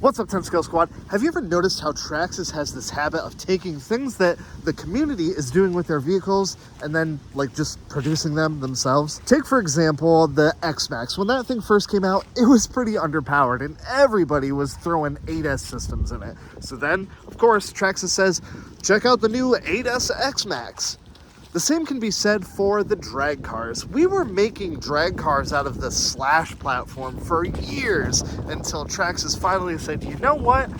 What's up, 10 Scale Squad? Have you ever noticed how Traxxas has this habit of taking things that the community is doing with their vehicles and then like just producing them themselves? Take for example the X-Max. When that thing first came out, it was pretty underpowered and everybody was throwing 8S systems in it. So then, of course, Traxxas says, check out the new 8S X-Max. The same can be said for the drag cars. We were making drag cars out of the Slash platform for years until Traxxas finally said, you know what?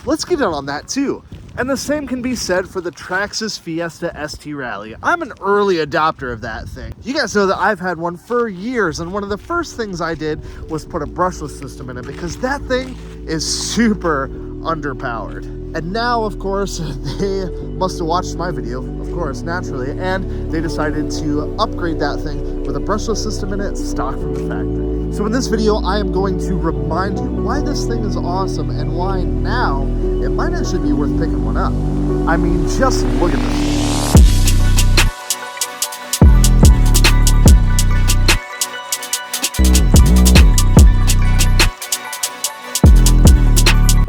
Let's get in on that too. And the same can be said for the Traxxas Fiesta ST Rally. I'm an early adopter of that thing. You guys know that I've had one for years, and one of the first things I did was put a brushless system in it because that thing is super underpowered. And now, of course, they must have watched my video, of course, naturally, and they decided to upgrade that thing with a brushless system in it, stock from the factory. So in this video, I am going to remind you why this thing is awesome and why now it might actually be worth picking one up. I mean, just look at this.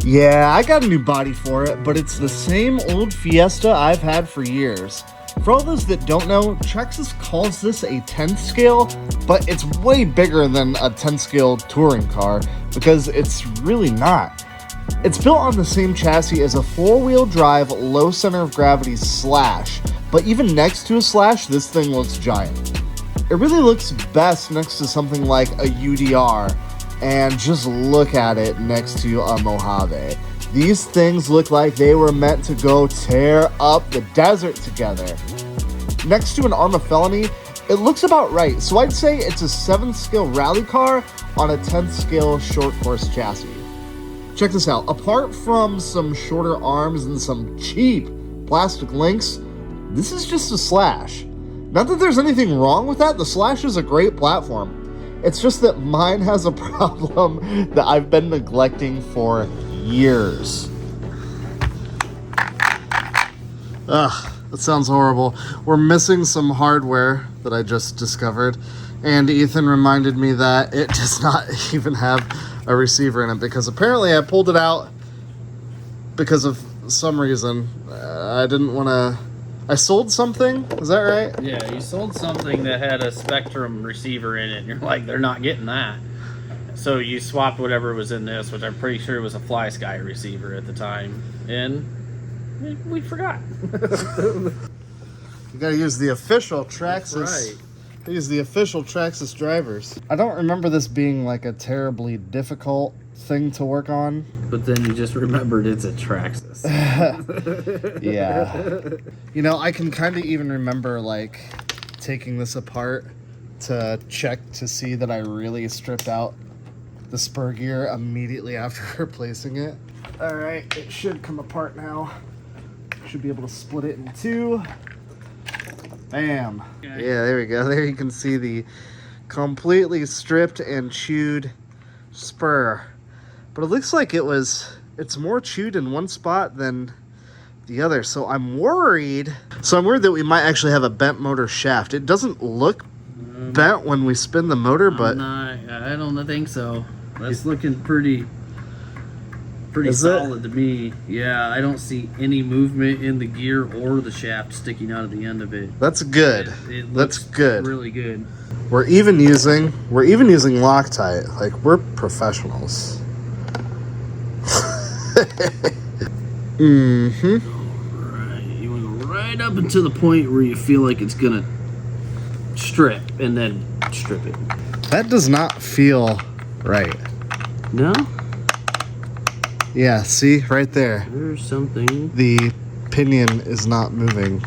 Yeah, I got a new body for it, but it's the same old Fiesta I've had for years. For all those that don't know, Traxxas calls this a 10th scale, but it's way bigger than a 10th scale touring car because it's really not. It's built on the same chassis as a four-wheel drive, low center of gravity Slash, but even next to a Slash, this thing looks giant. It really looks best next to something like a UDR, and just look at it next to a Mojave. These things look like they were meant to go tear up the desert together. Next to an Arma Felony, it looks about right, so I'd say it's a 7th scale rally car on a 10th scale short course chassis. Check this out, apart from some shorter arms and some cheap plastic links, this is just a Slash. Not that there's anything wrong with that, the Slash is a great platform. It's just that mine has a problem that I've been neglecting for years. Ugh, that sounds horrible. We're missing some hardware that I just discovered, and Ethan reminded me that it does not even have a receiver in it because apparently I pulled it out because of some reason. I didn't want to... I sold something? Is that right? Yeah, you sold something that had a Spectrum receiver in it, and you're like, they're not getting that. So you swapped whatever was in this, which I'm pretty sure was a Fly Sky receiver at the time, and we forgot. You gotta use the official Traxxas. That's right. Use the official Traxxas drivers. I don't remember this being like a terribly difficult thing to work on. But then you just remembered it's a Traxxas. Yeah. You know, I can kind of even remember like taking this apart to check to see that I really stripped out the spur gear immediately after replacing it. All right, it should come apart now. Should be able to split it in two. Bam. Okay. Yeah, there we go. There you can see the completely stripped and chewed spur. But it looks like it's more chewed in one spot than the other. So I'm worried that we might actually have a bent motor shaft. It doesn't look bent when we spin the motor, but I don't think so. That's looking pretty solid to me. Yeah, I don't see any movement in the gear or the shaft sticking out of the end of it. That's good. That's good. Really good. We're even using Loctite. Like, we're professionals. Right. You want to go right up until the point where you feel like it's gonna strip, and then strip it. That does not feel right. No? Yeah, see? Right there. There's something. The pinion is not moving.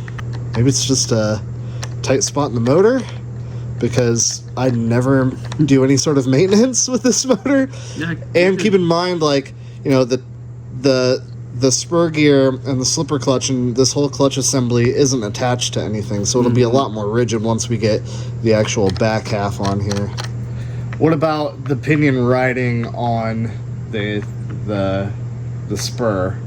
Maybe it's just a tight spot in the motor, because I never do any sort of maintenance with this motor. Yeah, and keep in mind, like, you know, the spur gear and the slipper clutch and this whole clutch assembly isn't attached to anything, so it'll be a lot more rigid once we get the actual back half on here. What about the pinion riding on the spur?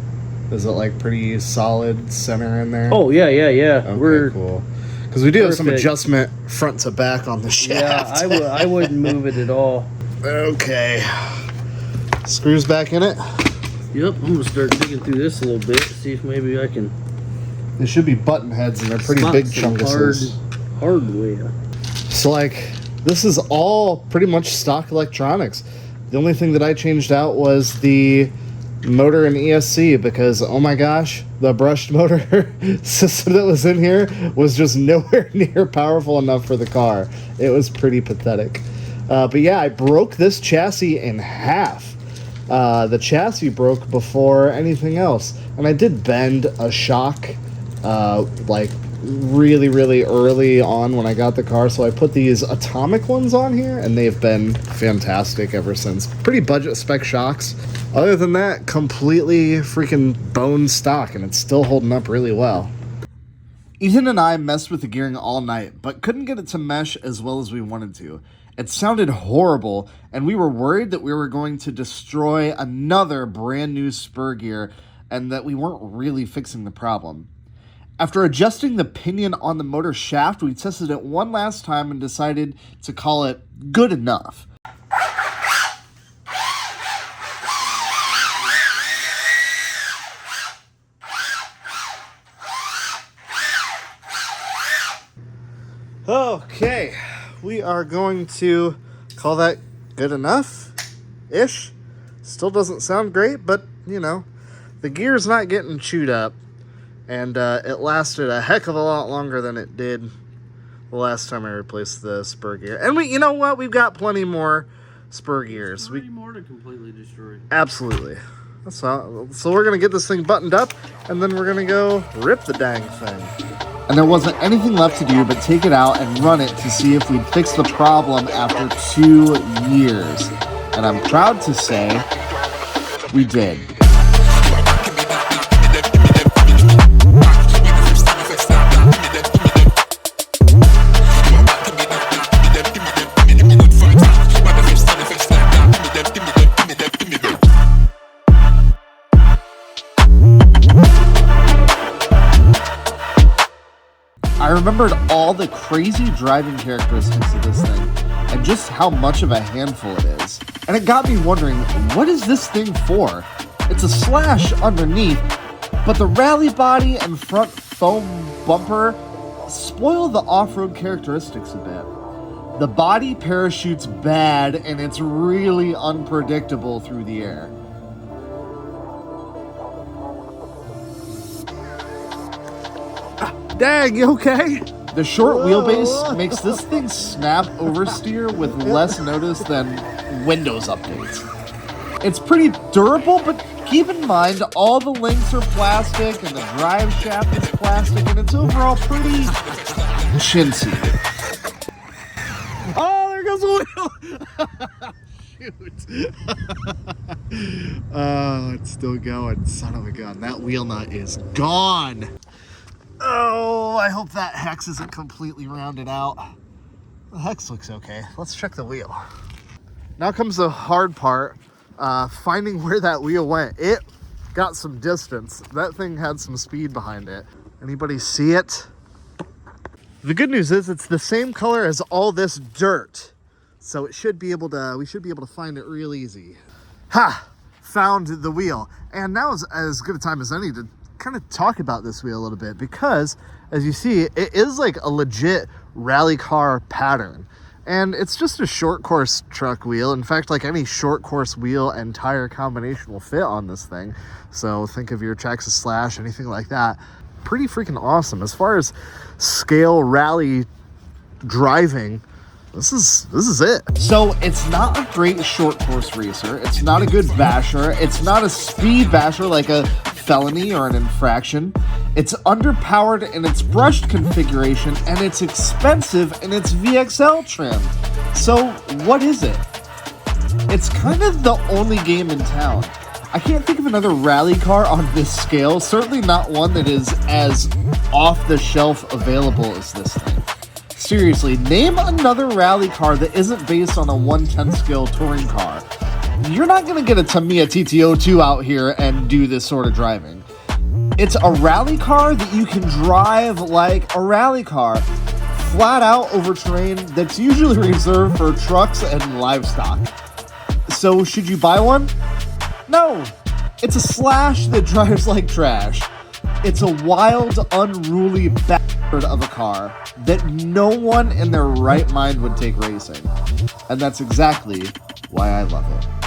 Is it like pretty solid center in there? Oh yeah. Okay, We're cool. Because we do have some adjustment front to back on the shaft. Yeah, I wouldn't move it at all. Okay. Screws back in it. Yep, I'm gonna start digging through this a little bit, see if maybe I can. They should be button heads, and they're pretty big chunkuses. Hardware. So like, this is all pretty much stock electronics. The only thing that I changed out was the motor and ESC, because oh my gosh, the brushed motor system that was in here was just nowhere near powerful enough for the car. It was pretty pathetic. But yeah, I broke this chassis in half. The chassis broke before anything else, and I did bend a shock like really early on when I got the car, so I put these atomic ones on here, and they've been fantastic ever since. Pretty budget spec shocks. Other than that, completely freaking bone stock, and it's still holding up really well. Ethan and I messed with the gearing all night, but couldn't get it to mesh as well as we wanted to. It sounded horrible, and we were worried that we were going to destroy another brand new spur gear and that we weren't really fixing the problem. After adjusting the pinion on the motor shaft, we tested it one last time and decided to call it good enough. Okay, we are going to call that good enough-ish. Still doesn't sound great, but, you know, the gear's not getting chewed up, and it lasted a heck of a lot longer than it did the last time I replaced the spur gear. And you know what? We've got plenty more spur gears. Plenty more to completely destroy. Absolutely. That's all. So we're going to get this thing buttoned up, and then we're going to go rip the dang thing. And there wasn't anything left to do but take it out and run it to see if we'd fix the problem after 2 years. And I'm proud to say we did. I remembered all the crazy driving characteristics of this thing and just how much of a handful it is. And it got me wondering, what is this thing for? It's a slash underneath, but the rally body and front foam bumper spoil the off-road characteristics a bit. The body parachutes bad, and it's really unpredictable through the air. Dang, you okay? The short wheelbase makes this thing snap oversteer with less notice than Windows updates. It's pretty durable, but keep in mind all the links are plastic and the drive shaft is plastic, and it's overall pretty chintzy. Oh, there goes the wheel! Shoot. Oh, it's still going. Son of a gun. That wheel nut is gone. Oh, I hope that hex isn't completely rounded out. The hex looks okay. Let's check the wheel. Now comes the hard part, finding where that wheel went. It got some distance. That thing had some speed behind it. Anybody see it? The good news is it's the same color as all this dirt. So we should be able to find it real easy. Ha! Found the wheel. And now is as good a time as any to kind of talk about this wheel a little bit, because as you see, it is like a legit rally car pattern, and it's just a short course truck wheel. In fact, like any short course wheel and tire combination will fit on this thing. So think of your Traxxas Slash, anything like that. Pretty freaking awesome. As far as scale rally driving, this is it. So it's not a great short course racer. It's not a good basher. It's not a speed basher like a felony or an infraction. It's underpowered in its brushed configuration, and it's expensive in its VXL trim. So what is it? It's kind of the only game in town. I can't think of another rally car on this scale, certainly not one that is as off-the-shelf available as this thing. Seriously, name another rally car that isn't based on a 1/10 scale touring car. You're not going to get a Tamiya TT02 out here and do this sort of driving. It's a rally car that you can drive like a rally car, flat out over terrain that's usually reserved for trucks and livestock. So should you buy one? No. It's a Slash that drives like trash. It's a wild, unruly bastard of a car that no one in their right mind would take racing. And that's exactly why I love it.